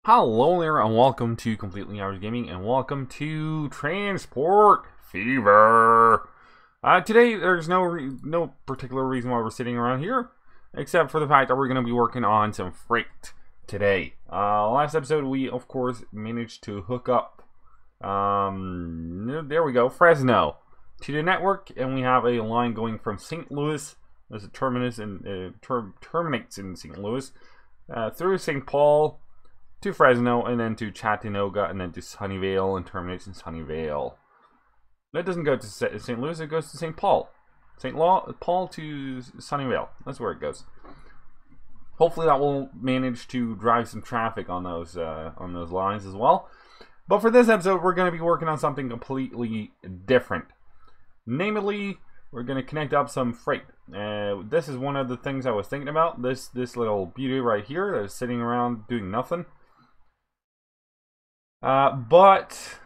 Hello there, and welcome to Completely Average Gaming, and welcome to Transport Fever. Today, there's no particular reason why we're sitting around here, except for the fact that we're going to be working on some freight today. Last episode, we of course managed to hook up, there we go, Fresno to the network, and we have a line going from St. Louis, as a terminus and terminates in St. Louis, through St. Paul, to Fresno, and then to Chattanooga, and then to Sunnyvale, and terminates in Sunnyvale. That doesn't go to St. Louis, it goes to St. Paul. Paul to Sunnyvale. That's where it goes. Hopefully that will manage to drive some traffic on those lines as well. But for this episode, we're going to be working on something completely different. Namely, we're going to connect up some freight. This is one of the things I was thinking about. This little beauty right here that is sitting around doing nothing. But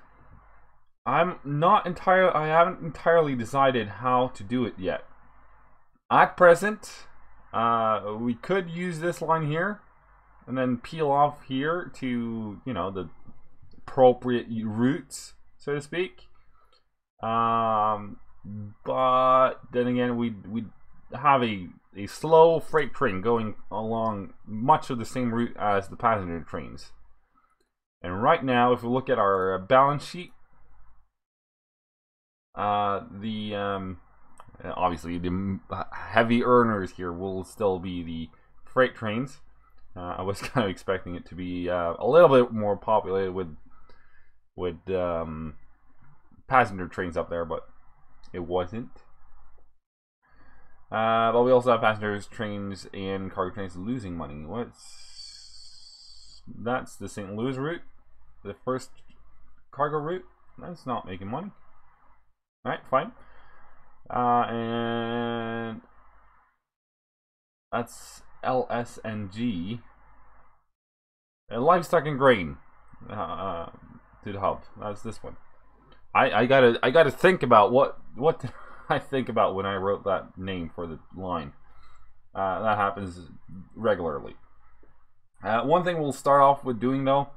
I haven't entirely decided how to do it yet. At present, we could use this line here and then peel off here to, the appropriate routes, so to speak. But then again, we'd have a slow freight train going along much of the same route as the passenger trains. And right now, if we look at our balance sheet, obviously the heavy earners here will still be the freight trains. I was kind of expecting it to be a little bit more populated with passenger trains up there, but it wasn't. But we also have passenger trains and cargo trains losing money. That's the St. Louis route, the first cargo route. That's not making money. Alright, fine. And that's LSNG. Livestock and grain to the hub. That's this one. I gotta think about what did I think about when I wrote that name for the line. That happens regularly. One thing we'll start off with doing though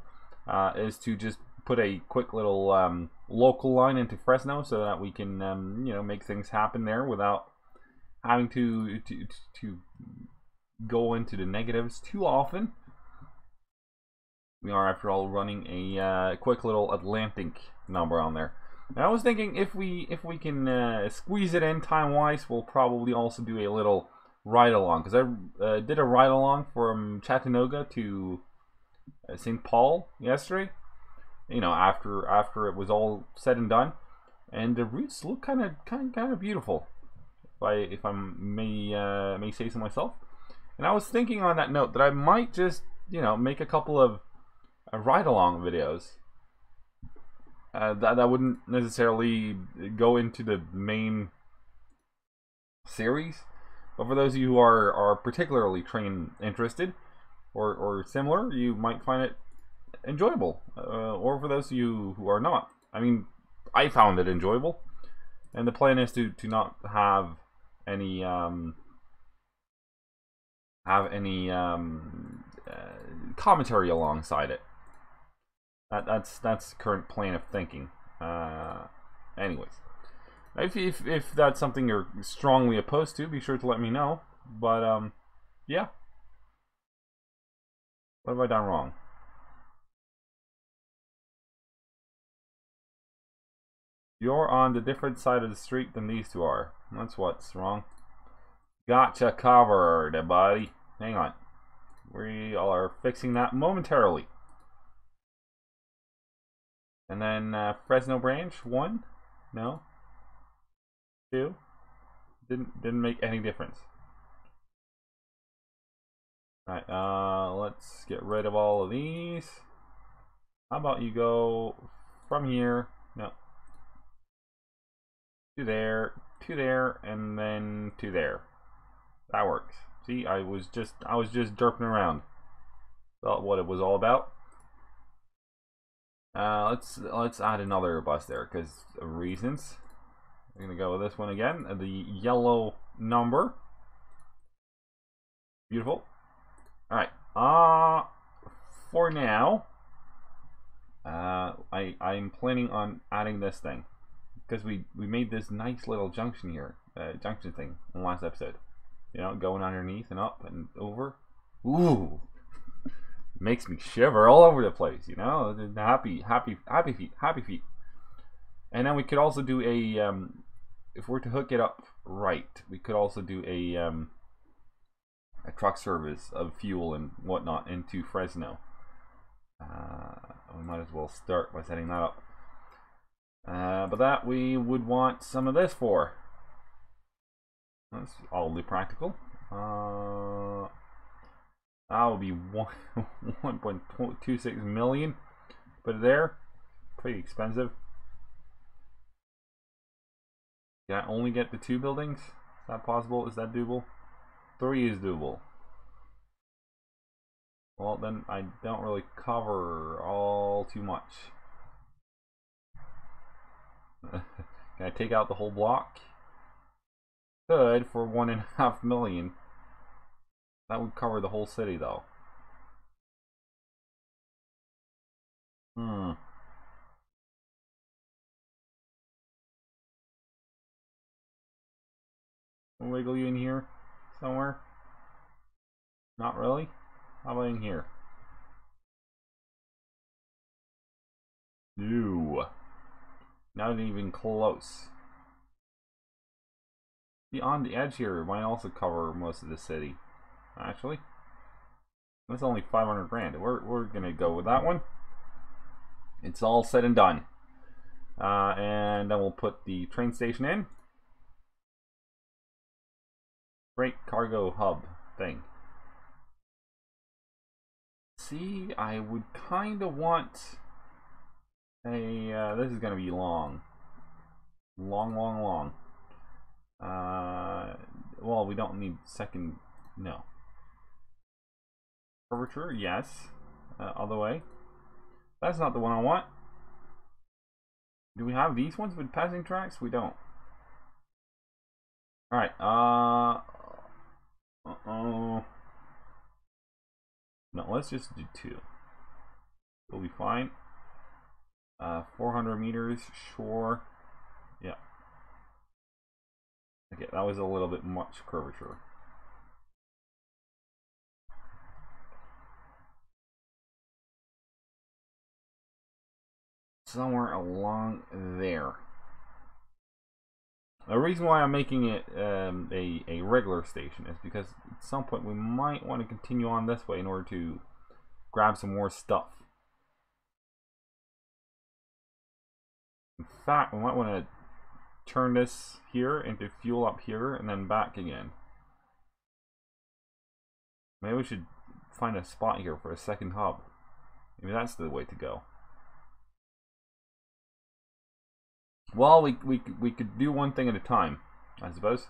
is to just put a quick little local line into Fresno so that we can make things happen there without having to go into the negatives too often. We are, after all, running a quick little Atlantic number on there. And I was thinking if we can squeeze it in time-wise, we'll probably also do a little ride-along, because I did a ride-along from Chattanooga to St. Paul yesterday. After it was all said and done, and the routes look kind of beautiful, if I may say so myself. And I was thinking on that note that I might just make a couple of ride-along videos. That wouldn't necessarily go into the main series, but for those of you who are particularly train interested or similar, you might find it enjoyable. Or for those of you who are not, I mean, I found it enjoyable, and the plan is to not have any commentary alongside it. That's the current plan of thinking. Anyways, if that's something you're strongly opposed to, be sure to let me know. But yeah. What have I done wrong? You're on the different side of the street than these two are. That's what's wrong. Gotcha covered, buddy. Hang on. We are fixing that momentarily. And then Fresno branch, 1? No? 2? Didn't make any difference. Alright, let's get rid of all of these. How about you go from here, no, to there, and then to there. That works. See, I was just derping around. That's what it was all about. Let's add another bus there because of reasons. We're gonna go with this one again. The yellow number. Beautiful. All right. For now, I'm planning on adding this thing because we made this nice little junction here, junction thing in the last episode. You know, going underneath and up and over. Ooh, makes me shiver all over the place. You know, happy feet, happy feet. And then we could also do a if we're to hook it up right, we could also do a truck service of fuel and whatnot into Fresno. We might as well start by setting that up. But that we would want some of this for. That's oddly practical. That will be 1.26 million. Put it there. Pretty expensive. Can I only get the 2 buildings? Is that possible? Is that doable? 3 is doable. Well, then I don't really cover all too much. Can I take out the whole block? Could for 1.5 million. That would cover the whole city, though. I'll wiggle you in here somewhere. Not really. How about in here? No. Not even close. See, on the edge here might also cover most of the city. Actually, that's only 500 grand. We're gonna go with that one. It's all said and done. And then we'll put the train station in. Freight cargo hub thing. See, I would kind of want a. This is gonna be long. Long. Well, we don't need second. No. Curvature, yes. Other way. That's not the one I want. Do we have these ones with passing tracks? We don't. Alright, no, let's just do 2. We'll be fine. 400 meters, sure. Yeah. Okay, that was a little bit much curvature. Somewhere along there. The reason why I'm making it a regular station is because at some point we might want to continue on this way in order to grab some more stuff. In fact, we might want to turn this here into fuel up here and then back again. Maybe we should find a spot here for a second hub. Maybe that's the way to go. Well, we could do one thing at a time, I suppose.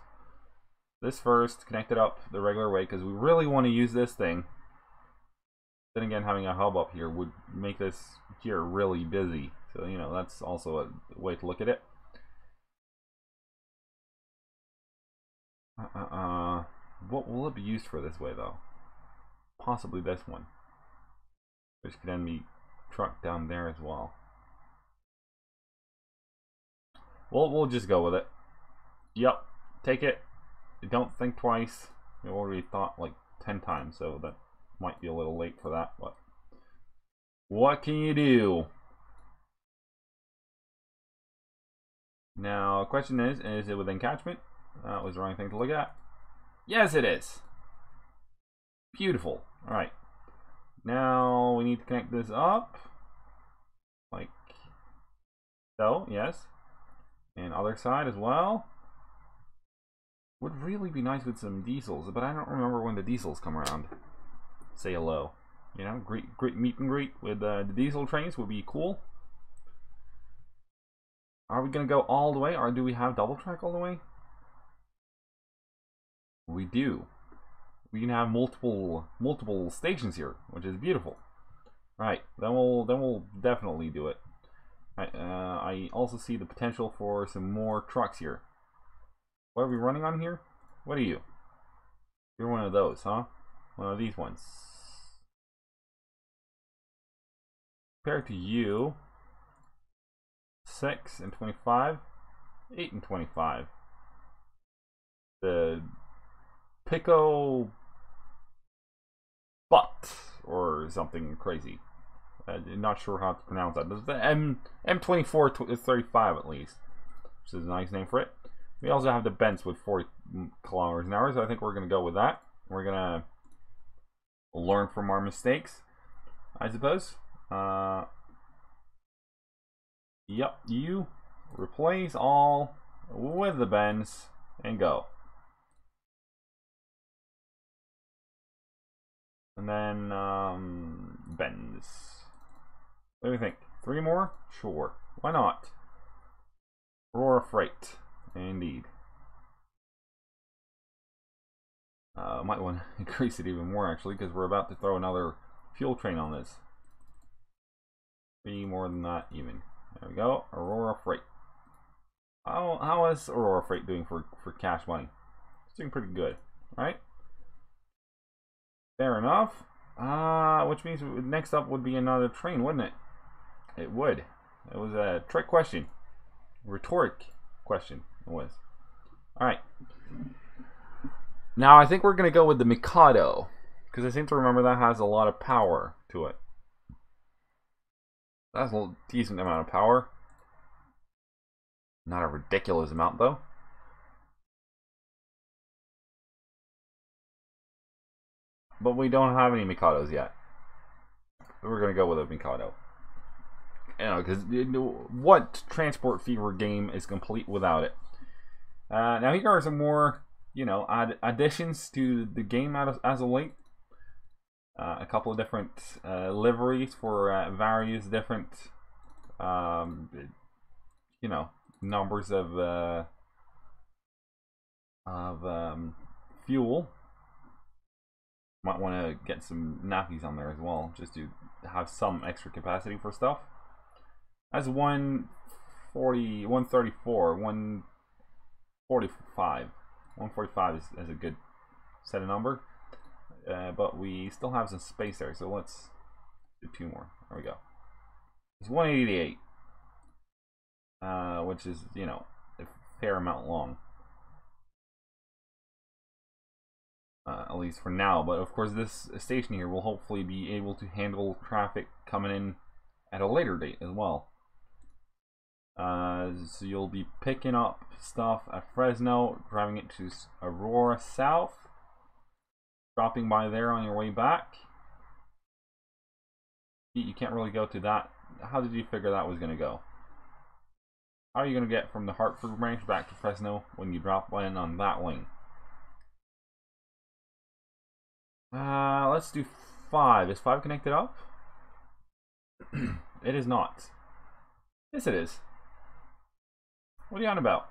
This first, connect it up the regular way, because we really want to use this thing. Then again, having a hub up here would make this here really busy. So, you know, that's also a way to look at it. What will it be used for this way, though? Possibly this one. Which could then be trucked down there as well. We'll just go with it. Yep, take it. Don't think twice. We already thought like 10 times, so that might be a little late for that, but what can you do? Now, the question is it within catchment? That was the wrong thing to look at. Yes, it is. Beautiful. Alright. Now, we need to connect this up. Like so, yes. And other side as well. Would really be nice with some diesels, but I don't remember when the diesels come around. Say hello. You know, great meet and greet with the diesel trains would be cool. Are we gonna go all the way, or do we have double track all the way? We do. We can have multiple stations here, which is beautiful. Right, then we'll definitely do it. I also see the potential for some more trucks here. What are we running on here? What are you? You're one of those, huh? One of these ones. compared to you, 6 and 25, 8 and 25. The Pico butt or something crazy. I'm not sure how to pronounce that. There's the M24 35 at least, which is a nice name for it. We also have the Benz with 40 kilometers an hour, so I think we're going to go with that. We're going to learn from our mistakes, I suppose. Yep, you replace all with the Benz and go. And then Benz. What do you think? 3 more? Sure. Why not? Aurora Freight. Indeed. Might want to increase it even more actually, because we're about to throw another fuel train on this. 3 more than that even. There we go. Aurora Freight. How is Aurora Freight doing for cash money? It's doing pretty good, right? Fair enough. Which means next up would be another train, wouldn't it? It would. It was a trick question. Rhetoric question. It was. Alright. Now I think we're going to go with the Mikado, because I seem to remember that has a lot of power to it. That's a decent amount of power. Not a ridiculous amount though. But we don't have any Mikados yet. We're going to go with a Mikado. You know, because what Transport Fever game is complete without it? Now here are some more, you know, additions to the game as of late. A couple of different liveries for various different, you know, numbers of fuel. Might want to get some nappies on there as well, just to have some extra capacity for stuff. That's 140, 134, 145. 145 is a good set of number. But we still have some space there, so let's do 2 more. There we go. It's 188. Which is, you know, a fair amount long. At least for now, but of course this station here will hopefully be able to handle traffic coming in at a later date as well. So you'll be picking up stuff at Fresno, driving it to Aurora South, dropping by there on your way back. You can't really go to that. How did you figure that was going to go? How are you going to get from the Hartford branch back to Fresno when you drop in on that lane? Let's do 5. Is 5 connected up? It is not. Yes, it is. What are you on about?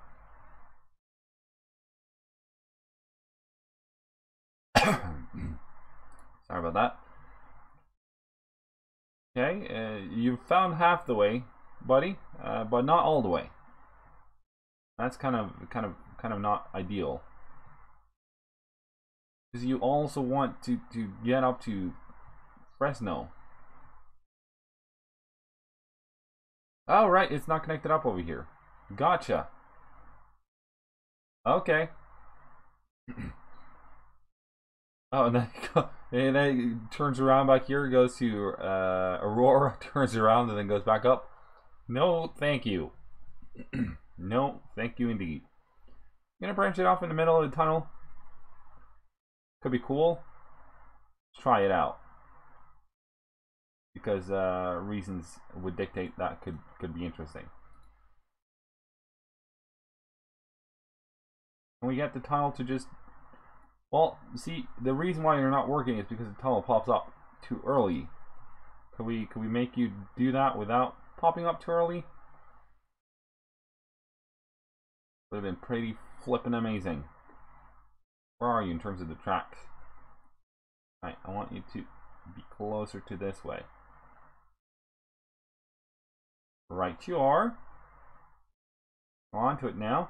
Sorry about that. Okay, you've found half the way, buddy, but not all the way. That's kind of not ideal. Because you also want to get up to Fresno. Oh, right, it's not connected up over here. Gotcha. Okay. Oh, and then it turns around back here, goes to Aurora, turns around, and then goes back up. No, thank you. No, thank you indeed. I'm gonna branch it off in the middle of the tunnel. Could be cool. Let's try it out. Because reasons would dictate that could be interesting. And we get the tunnel to just... Well, see, the reason why you're not working is because the tunnel pops up too early. Could we make you do that without popping up too early? Would have been pretty flippin' amazing. Where are you in terms of the tracks? Alright, I want you to be closer to this way. Right you are. On to it now.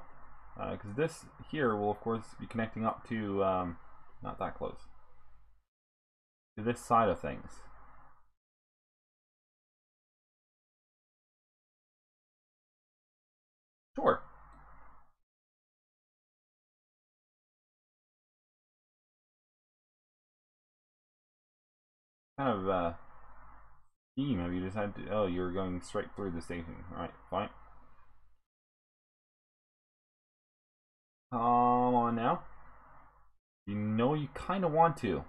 Because this here will of course be connecting up to, not that close, to this side of things. Sure. Kind of scheme. Have you decided to? Oh, you're going straight through the station. All right, fine. Come on now. You know you kind of want to.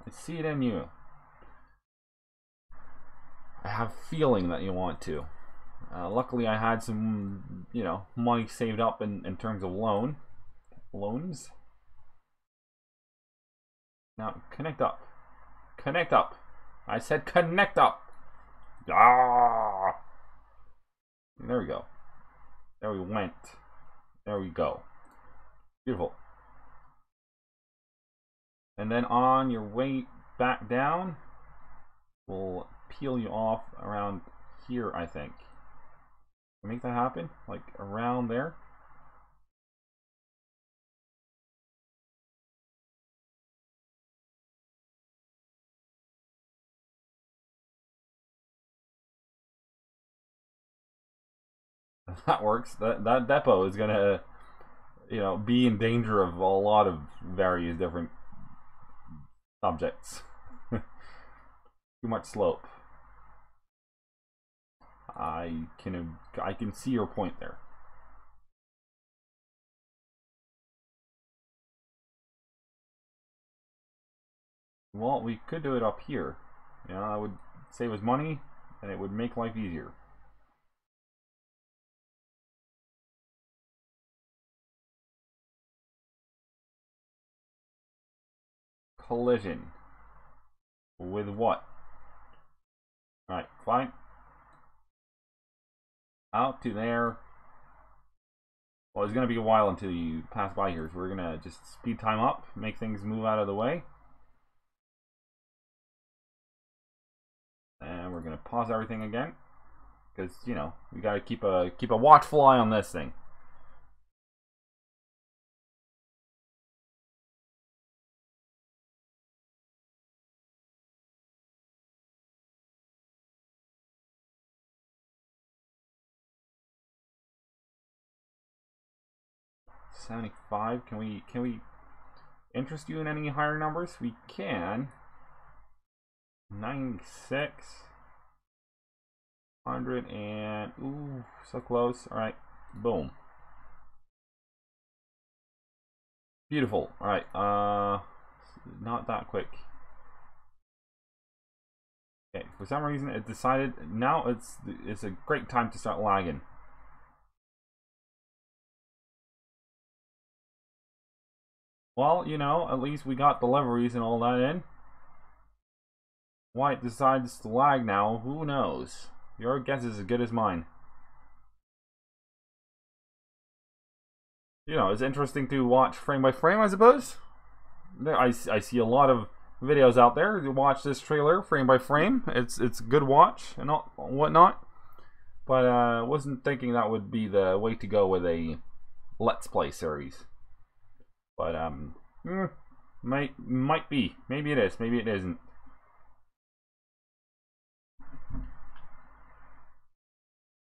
I see it in you. I have a feeling that you want to. Luckily, I had some, money saved up in terms of loans. Now, connect up. Connect up. I said connect up. Ah! There we go. There we went. There we go. Beautiful. And then on your way back down, we'll peel you off around here, I think. Make that happen? Like around there? That works. That depot is gonna, be in danger of a lot of various different subjects. Too much slope. I can see your point there. Well, we could do it up here. That would save us money and it would make life easier. Collision. With what? Alright, fine. Out to there. Well, it's going to be a while until you pass by here, so we're going to just speed time up, make things move out of the way. And we're going to pause everything again. Because, we got to keep a watchful eye on this thing. $75. Can we interest you in any higher numbers? We can. 96. 100 and ooh, so close. All right, boom. Beautiful. All right, not that quick. Okay, for some reason it decided now it's a great time to start lagging. Well, at least we got deliveries and all that in. Why it decides to lag now, who knows? Your guess is as good as mine. It's interesting to watch frame by frame, I suppose. I see a lot of videos out there to watch this trailer frame by frame. It's a good watch and whatnot. But I wasn't thinking that would be the way to go with a Let's Play series. But might be. Maybe it is. Maybe it isn't.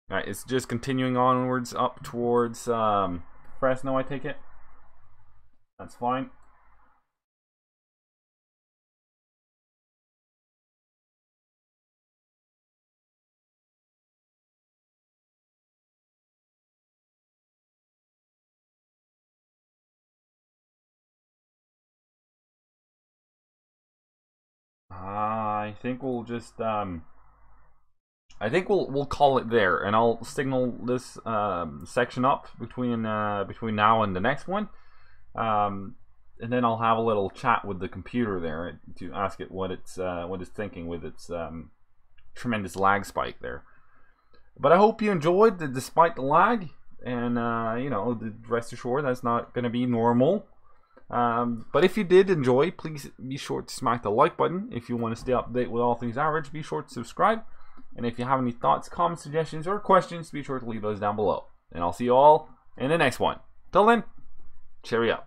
Alright, it's just continuing onwards up towards Fresno, I take it. That's fine. I think we'll just I think we'll call it there, and I'll signal this section up between now and the next one, and then I'll have a little chat with the computer there to ask it what it's thinking with its tremendous lag spike there. But I hope you enjoyed, despite the lag, and rest assured that's not going to be normal. But if you did enjoy, please be sure to smack the like button. If you want to stay up to date with all things average, be sure to subscribe. And if you have any thoughts, comments, suggestions, or questions, be sure to leave those down below. And I'll see you all in the next one. Till then, cheerio.